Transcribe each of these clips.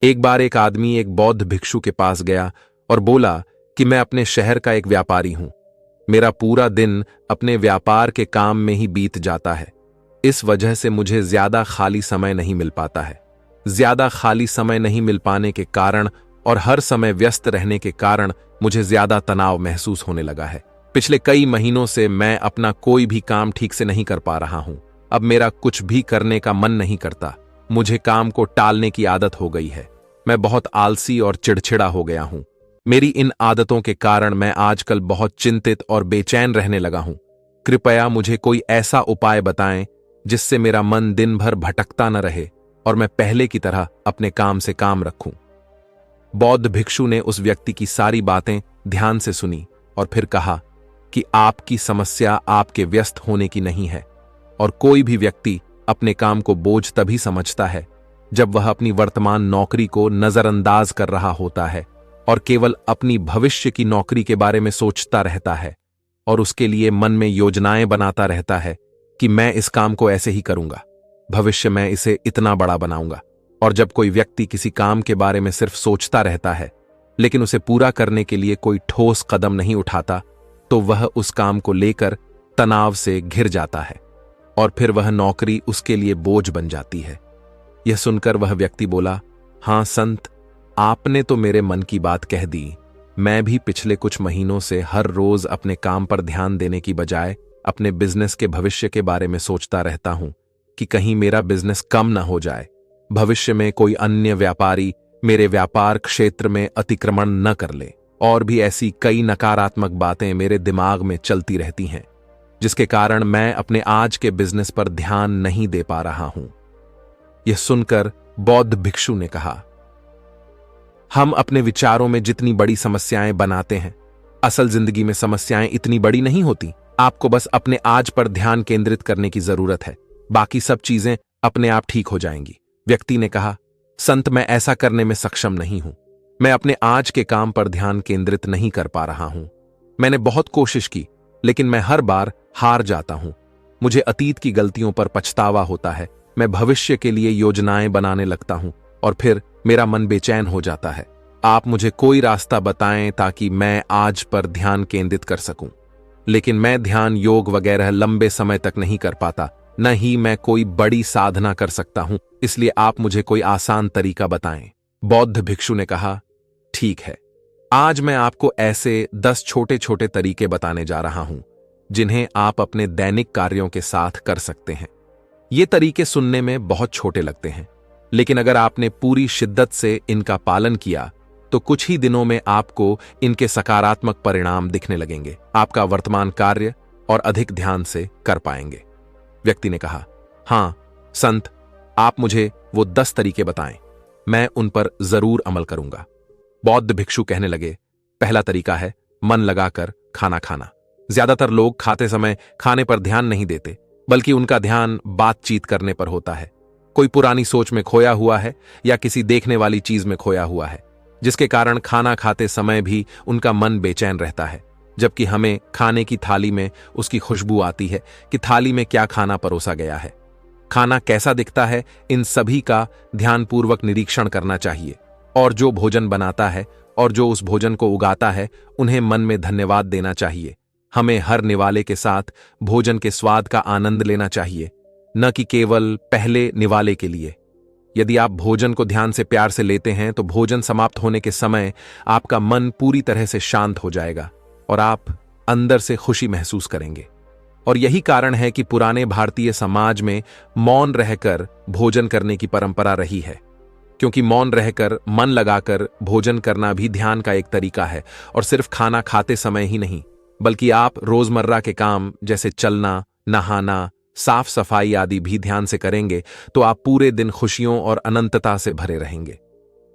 एक बार एक आदमी एक बौद्ध भिक्षु के पास गया और बोला कि मैं अपने शहर का एक व्यापारी हूं। मेरा पूरा दिन अपने व्यापार के काम में ही बीत जाता है। इस वजह से मुझे ज्यादा खाली समय नहीं मिल पाता है। ज्यादा खाली समय नहीं मिल पाने के कारण और हर समय व्यस्त रहने के कारण मुझे ज्यादा तनाव महसूस होने लगा है। पिछले कई महीनों से मैं अपना कोई भी काम ठीक से नहीं कर पा रहा हूं। अब मेरा कुछ भी करने का मन नहीं करता। मुझे काम को टालने की आदत हो गई है। मैं बहुत आलसी और चिड़चिड़ा हो गया हूं। मेरी इन आदतों के कारण मैं आजकल बहुत चिंतित और बेचैन रहने लगा हूं। कृपया मुझे कोई ऐसा उपाय बताएं जिससे मेरा मन दिन भर भटकता न रहे और मैं पहले की तरह अपने काम से काम रखूं। बौद्ध भिक्षु ने उस व्यक्ति की सारी बातें ध्यान से सुनी और फिर कहा कि आपकी समस्या आपके व्यस्त होने की नहीं है और कोई भी व्यक्ति अपने काम को बोझ तभी समझता है जब वह अपनी वर्तमान नौकरी को नजरअंदाज कर रहा होता है और केवल अपनी भविष्य की नौकरी के बारे में सोचता रहता है और उसके लिए मन में योजनाएं बनाता रहता है कि मैं इस काम को ऐसे ही करूंगा, भविष्य में इसे इतना बड़ा बनाऊंगा। और जब कोई व्यक्ति किसी काम के बारे में सिर्फ सोचता रहता है लेकिन उसे पूरा करने के लिए कोई ठोस कदम नहीं उठाता तो वह उस काम को लेकर तनाव से घिर जाता है और फिर वह नौकरी उसके लिए बोझ बन जाती है। यह सुनकर वह व्यक्ति बोला, हां संत, आपने तो मेरे मन की बात कह दी। मैं भी पिछले कुछ महीनों से हर रोज अपने काम पर ध्यान देने की बजाय अपने बिजनेस के भविष्य के बारे में सोचता रहता हूं कि कहीं मेरा बिजनेस कम न हो जाए, भविष्य में कोई अन्य व्यापारी मेरे व्यापार क्षेत्र में अतिक्रमण न कर ले। और भी ऐसी कई नकारात्मक बातें मेरे दिमाग में चलती रहती हैं जिसके कारण मैं अपने आज के बिजनेस पर ध्यान नहीं दे पा रहा हूं। यह सुनकर बौद्ध भिक्षु ने कहा, हम अपने विचारों में जितनी बड़ी समस्याएं बनाते हैं, असल जिंदगी में समस्याएं इतनी बड़ी नहीं होती। आपको बस अपने आज पर ध्यान केंद्रित करने की जरूरत है, बाकी सब चीजें अपने आप ठीक हो जाएंगी। व्यक्ति ने कहा, संत, मैं ऐसा करने में सक्षम नहीं हूं। मैं अपने आज के काम पर ध्यान केंद्रित नहीं कर पा रहा हूं। मैंने बहुत कोशिश की लेकिन मैं हर बार हार जाता हूं। मुझे अतीत की गलतियों पर पछतावा होता है। मैं भविष्य के लिए योजनाएं बनाने लगता हूं और फिर मेरा मन बेचैन हो जाता है। आप मुझे कोई रास्ता बताएं ताकि मैं आज पर ध्यान केंद्रित कर सकूं। लेकिन मैं ध्यान, योग वगैरह लंबे समय तक नहीं कर पाता, न ही मैं कोई बड़ी साधना कर सकता हूं। इसलिए आप मुझे कोई आसान तरीका बताएं। बौद्ध भिक्षु ने कहा, ठीक है, आज मैं आपको ऐसे 10 छोटे छोटे तरीके बताने जा रहा हूं जिन्हें आप अपने दैनिक कार्यों के साथ कर सकते हैं। ये तरीके सुनने में बहुत छोटे लगते हैं लेकिन अगर आपने पूरी शिद्दत से इनका पालन किया तो कुछ ही दिनों में आपको इनके सकारात्मक परिणाम दिखने लगेंगे। आपका वर्तमान कार्य और अधिक ध्यान से कर पाएंगे। व्यक्ति ने कहा, हां संत, आप मुझे वो 10 तरीके बताएं, मैं उन पर जरूर अमल करूंगा। बौद्ध भिक्षु कहने लगे, पहला तरीका है मन लगाकर खाना खाना। ज्यादातर लोग खाते समय खाने पर ध्यान नहीं देते बल्कि उनका ध्यान बातचीत करने पर होता है। कोई पुरानी सोच में खोया हुआ है या किसी देखने वाली चीज में खोया हुआ है जिसके कारण खाना खाते समय भी उनका मन बेचैन रहता है, जबकि हमें खाने की थाली में उसकी खुशबू आती है कि थाली में क्या खाना परोसा गया है, खाना कैसा दिखता है। इन सभी का ध्यानपूर्वक निरीक्षण करना चाहिए और जो भोजन बनाता है और जो उस भोजन को उगाता है उन्हें मन में धन्यवाद देना चाहिए। हमें हर निवाले के साथ भोजन के स्वाद का आनंद लेना चाहिए, न कि केवल पहले निवाले के लिए। यदि आप भोजन को ध्यान से प्यार से लेते हैं तो भोजन समाप्त होने के समय आपका मन पूरी तरह से शांत हो जाएगा और आप अंदर से खुशी महसूस करेंगे। और यही कारण है कि पुराने भारतीय समाज में मौन रहकर भोजन करने की परंपरा रही है, क्योंकि मौन रहकर मन लगाकर भोजन करना भी ध्यान का एक तरीका है। और सिर्फ खाना खाते समय ही नहीं बल्कि आप रोजमर्रा के काम जैसे चलना, नहाना, साफ सफाई आदि भी ध्यान से करेंगे तो आप पूरे दिन खुशियों और अनंतता से भरे रहेंगे।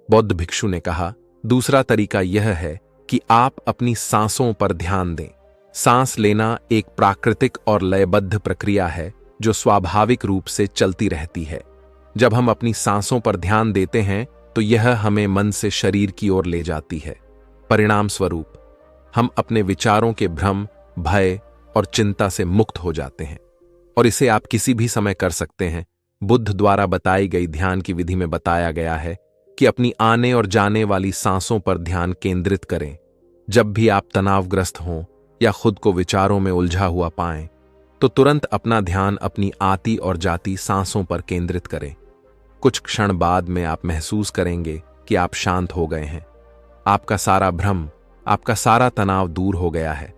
बौद्ध भिक्षु ने कहा, दूसरा तरीका यह है कि आप अपनी सांसों पर ध्यान दें। सांस लेना एक प्राकृतिक और लयबद्ध प्रक्रिया है जो स्वाभाविक रूप से चलती रहती है। जब हम अपनी सांसों पर ध्यान देते हैं तो यह हमें मन से शरीर की ओर ले जाती है। परिणाम स्वरूप हम अपने विचारों के भ्रम, भय और चिंता से मुक्त हो जाते हैं। और इसे आप किसी भी समय कर सकते हैं। बुद्ध द्वारा बताई गई ध्यान की विधि में बताया गया है कि अपनी आने और जाने वाली सांसों पर ध्यान केंद्रित करें। जब भी आप तनावग्रस्त हों या खुद को विचारों में उलझा हुआ पाएं, तो तुरंत अपना ध्यान अपनी आती और जाती सांसों पर केंद्रित करें। कुछ क्षण बाद में आप महसूस करेंगे कि आप शांत हो गए हैं। आपका सारा भ्रम, आपका सारा तनाव दूर हो गया है।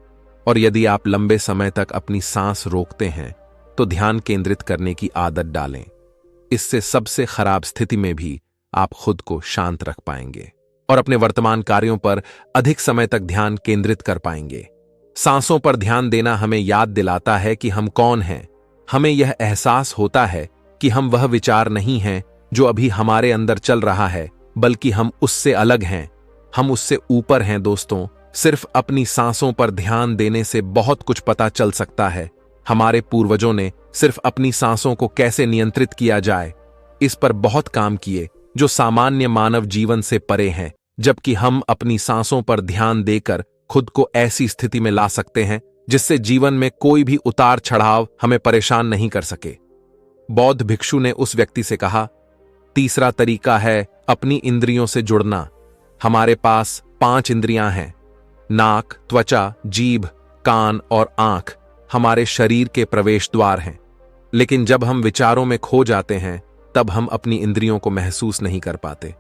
और यदि आप लंबे समय तक अपनी सांस रोकते हैं, तो ध्यान केंद्रित करने की आदत डालें। इससे सबसे खराब स्थिति में भी आप खुद को शांत रख पाएंगे और अपने वर्तमान कार्यों पर अधिक समय तक ध्यान केंद्रित कर पाएंगे। सांसों पर ध्यान देना हमें याद दिलाता है कि हम कौन हैं। हमें यह एहसास होता है कि हम वह विचार नहीं हैं जो अभी हमारे अंदर चल रहा है, बल्कि हम उससे अलग हैं। हम उससे ऊपर हैं। दोस्तों, सिर्फ अपनी सांसों पर ध्यान देने से बहुत कुछ पता चल सकता है। हमारे पूर्वजों ने सिर्फ अपनी सांसों को कैसे नियंत्रित किया जाए, इस पर बहुत काम किए, जो सामान्य मानव जीवन से परे हैं। जबकि हम अपनी सांसों पर ध्यान देकर खुद को ऐसी स्थिति में ला सकते हैं जिससे जीवन में कोई भी उतार चढ़ाव हमें परेशान नहीं कर सके। बौद्ध भिक्षु ने उस व्यक्ति से कहा, तीसरा तरीका है अपनी इंद्रियों से जुड़ना। हमारे पास 5 इंद्रियां हैं। नाक, त्वचा, जीभ, कान और आंख हमारे शरीर के प्रवेश द्वार हैं। लेकिन जब हम विचारों में खो जाते हैं, तब हम अपनी इंद्रियों को महसूस नहीं कर पाते।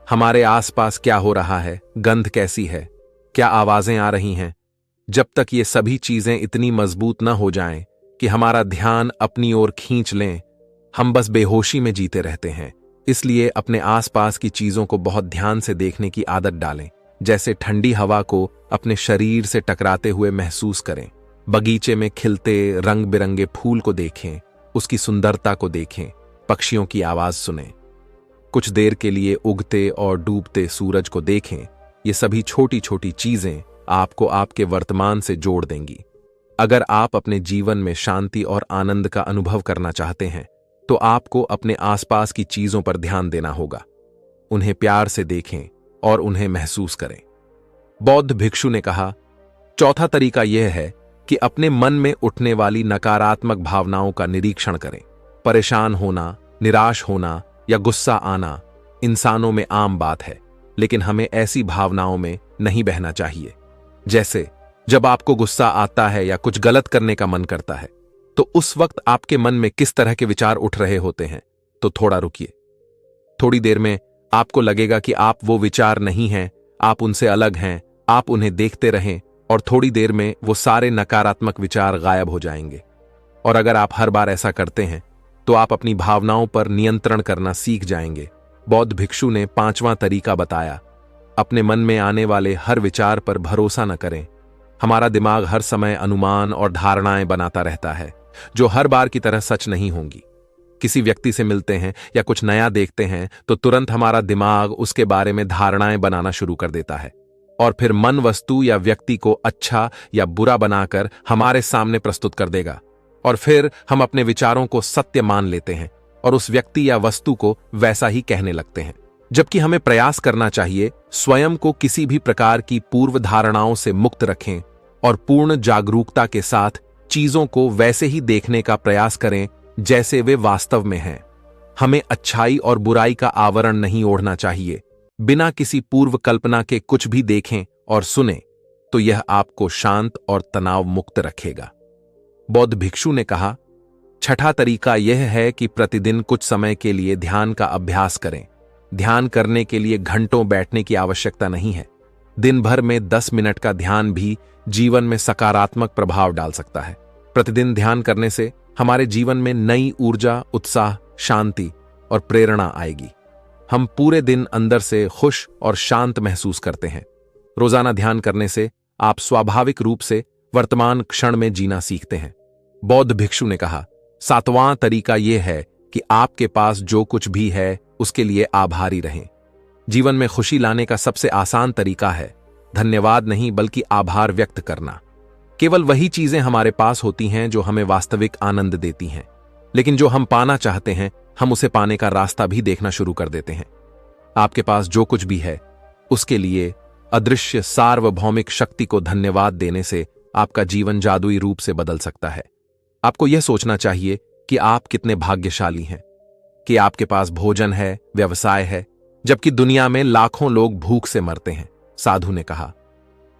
हमारे आसपास क्या हो रहा है, गंध कैसी है, क्या आवाजें आ रही हैं, जब तक ये सभी चीजें इतनी मजबूत न हो जाएं कि हमारा ध्यान अपनी ओर खींच लें, हम बस बेहोशी में जीते रहते हैं। इसलिए अपने आसपास की चीजों को बहुत ध्यान से देखने की आदत डालें। जैसे ठंडी हवा को अपने शरीर से टकराते हुए महसूस करें। बगीचे में खिलते रंग बिरंगे फूल को देखें, उसकी सुंदरता को देखें, पक्षियों की आवाज सुनें। कुछ देर के लिए उगते और डूबते सूरज को देखें। ये सभी छोटी छोटी चीजें आपको आपके वर्तमान से जोड़ देंगी। अगर आप अपने जीवन में शांति और आनंद का अनुभव करना चाहते हैं, तो आपको अपने आसपास की चीजों पर ध्यान देना होगा। उन्हें प्यार से देखें और उन्हें महसूस करें। बौद्ध भिक्षु ने कहा, चौथा तरीका यह है कि अपने मन में उठने वाली नकारात्मक भावनाओं का निरीक्षण करें। परेशान होना, निराश होना या गुस्सा आना इंसानों में आम बात है, लेकिन हमें ऐसी भावनाओं में नहीं बहना चाहिए। जैसे जब आपको गुस्सा आता है या कुछ गलत करने का मन करता है, तो उस वक्त आपके मन में किस तरह के विचार उठ रहे होते हैं। तो थोड़ा रुकिए। थोड़ी देर में आपको लगेगा कि आप वो विचार नहीं हैं, आप उनसे अलग हैं। आप उन्हें देखते रहें और थोड़ी देर में वो सारे नकारात्मक विचार गायब हो जाएंगे। और अगर आप हर बार ऐसा करते हैं, तो आप अपनी भावनाओं पर नियंत्रण करना सीख जाएंगे। बौद्ध भिक्षु ने 5वां तरीका बताया, अपने मन में आने वाले हर विचार पर भरोसा न करें। हमारा दिमाग हर समय अनुमान और धारणाएं बनाता रहता है, जो हर बार की तरह सच नहीं होंगी। किसी व्यक्ति से मिलते हैं या कुछ नया देखते हैं, तो तुरंत हमारा दिमाग उसके बारे में धारणाएं बनाना शुरू कर देता है और फिर मन वस्तु या व्यक्ति को अच्छा या बुरा बनाकर हमारे सामने प्रस्तुत कर देगा। और फिर हम अपने विचारों को सत्य मान लेते हैं और उस व्यक्ति या वस्तु को वैसा ही कहने लगते हैं। जबकि हमें प्रयास करना चाहिए स्वयं को किसी भी प्रकार की पूर्व धारणाओं से मुक्त रखें और पूर्ण जागरूकता के साथ चीजों को वैसे ही देखने का प्रयास करें जैसे वे वास्तव में हैं। हमें अच्छाई और बुराई का आवरण नहीं ओढ़ना चाहिए। बिना किसी पूर्व कल्पना के कुछ भी देखें और सुने, तो यह आपको शांत और तनाव मुक्त रखेगा। बौद्ध भिक्षु ने कहा, छठा तरीका यह है कि प्रतिदिन कुछ समय के लिए ध्यान का अभ्यास करें। ध्यान करने के लिए घंटों बैठने की आवश्यकता नहीं है। दिन भर में 10 मिनट का ध्यान भी जीवन में सकारात्मक प्रभाव डाल सकता है। प्रतिदिन ध्यान करने से हमारे जीवन में नई ऊर्जा, उत्साह, शांति और प्रेरणा आएगी। हम पूरे दिन अंदर से खुश और शांत महसूस करते हैं। रोजाना ध्यान करने से आप स्वाभाविक रूप से वर्तमान क्षण में जीना सीखते हैं। बौद्ध भिक्षु ने कहा, 7वां तरीका यह है कि आपके पास जो कुछ भी है उसके लिए आभारी रहें। जीवन में खुशी लाने का सबसे आसान तरीका है धन्यवाद नहीं बल्कि आभार व्यक्त करना। केवल वही चीजें हमारे पास होती हैं जो हमें वास्तविक आनंद देती हैं, लेकिन जो हम पाना चाहते हैं हम उसे पाने का रास्ता भी देखना शुरू कर देते हैं। आपके पास जो कुछ भी है उसके लिए अदृश्य सार्वभौमिक शक्ति को धन्यवाद देने से आपका जीवन जादुई रूप से बदल सकता है। आपको यह सोचना चाहिए कि आप कितने भाग्यशाली हैं कि आपके पास भोजन है, व्यवसाय है, जबकि दुनिया में लाखों लोग भूख से मरते हैं, साधु ने कहा।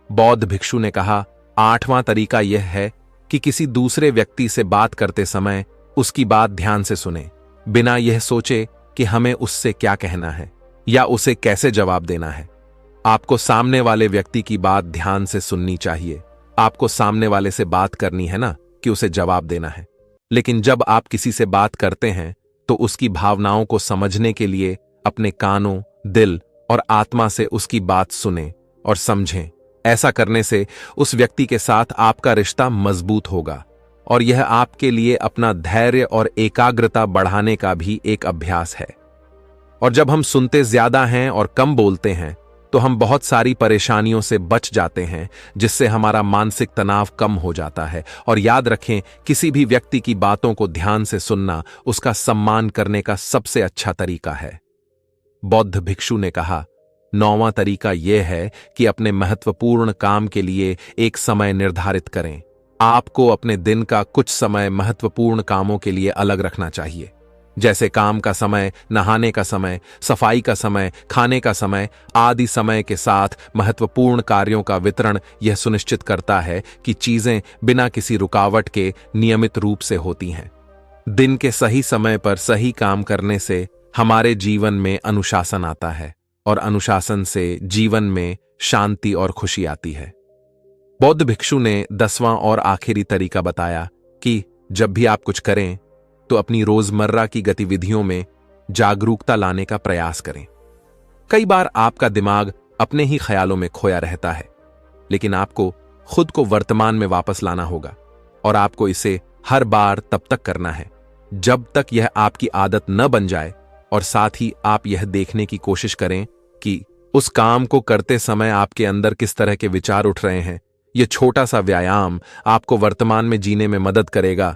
बौद्ध भिक्षु ने कहा, 8वां तरीका यह है कि किसी दूसरे व्यक्ति से बात करते समय उसकी बात ध्यान से सुने, बिना यह सोचे कि हमें उससे क्या कहना है या उसे कैसे जवाब देना है। आपको सामने वाले व्यक्ति की बात ध्यान से सुननी चाहिए। आपको सामने वाले से बात करनी है ना कि उसे जवाब देना है। लेकिन जब आप किसी से बात करते हैं तो उसकी भावनाओं को समझने के लिए अपने कानों, दिल और आत्मा से उसकी बात सुनें और समझें। ऐसा करने से उस व्यक्ति के साथ आपका रिश्ता मजबूत होगा और यह आपके लिए अपना धैर्य और एकाग्रता बढ़ाने का भी एक अभ्यास है। और जब हम सुनते ज्यादा हैं और कम बोलते हैं तो हम बहुत सारी परेशानियों से बच जाते हैं, जिससे हमारा मानसिक तनाव कम हो जाता है। और याद रखें, किसी भी व्यक्ति की बातों को ध्यान से सुनना उसका सम्मान करने का सबसे अच्छा तरीका है। बौद्ध भिक्षु ने कहा, 9वां तरीका यह है कि अपने महत्वपूर्ण काम के लिए एक समय निर्धारित करें। आपको अपने दिन का कुछ समय महत्वपूर्ण कामों के लिए अलग रखना चाहिए, जैसे काम का समय, नहाने का समय, सफाई का समय, खाने का समय आदि। समय के साथ महत्वपूर्ण कार्यों का वितरण यह सुनिश्चित करता है कि चीजें बिना किसी रुकावट के नियमित रूप से होती हैं। दिन के सही समय पर सही काम करने से हमारे जीवन में अनुशासन आता है और अनुशासन से जीवन में शांति और खुशी आती है। बौद्ध भिक्षु ने 10वां और आखिरी तरीका बताया कि जब भी आप कुछ करें तो अपनी रोजमर्रा की गतिविधियों में जागरूकता लाने का प्रयास करें। कई बार आपका दिमाग अपने ही ख्यालों में खोया रहता है, लेकिन आपको खुद को वर्तमान में वापस लाना होगा और आपको इसे हर बार तब तक करना है जब तक यह आपकी आदत न बन जाए। और साथ ही आप यह देखने की कोशिश करें कि उस काम को करते समय आपके अंदर किस तरह के विचार उठ रहे हैं। यह छोटा सा व्यायाम आपको वर्तमान में जीने में मदद करेगा।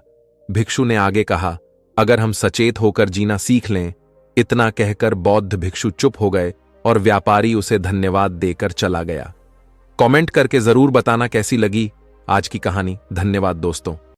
भिक्षु ने आगे कहा, अगर हम सचेत होकर जीना सीख लें। इतना कहकर बौद्ध भिक्षु चुप हो गए और व्यापारी उसे धन्यवाद देकर चला गया। कमेंट करके जरूर बताना कैसी लगी आज की कहानी। धन्यवाद दोस्तों।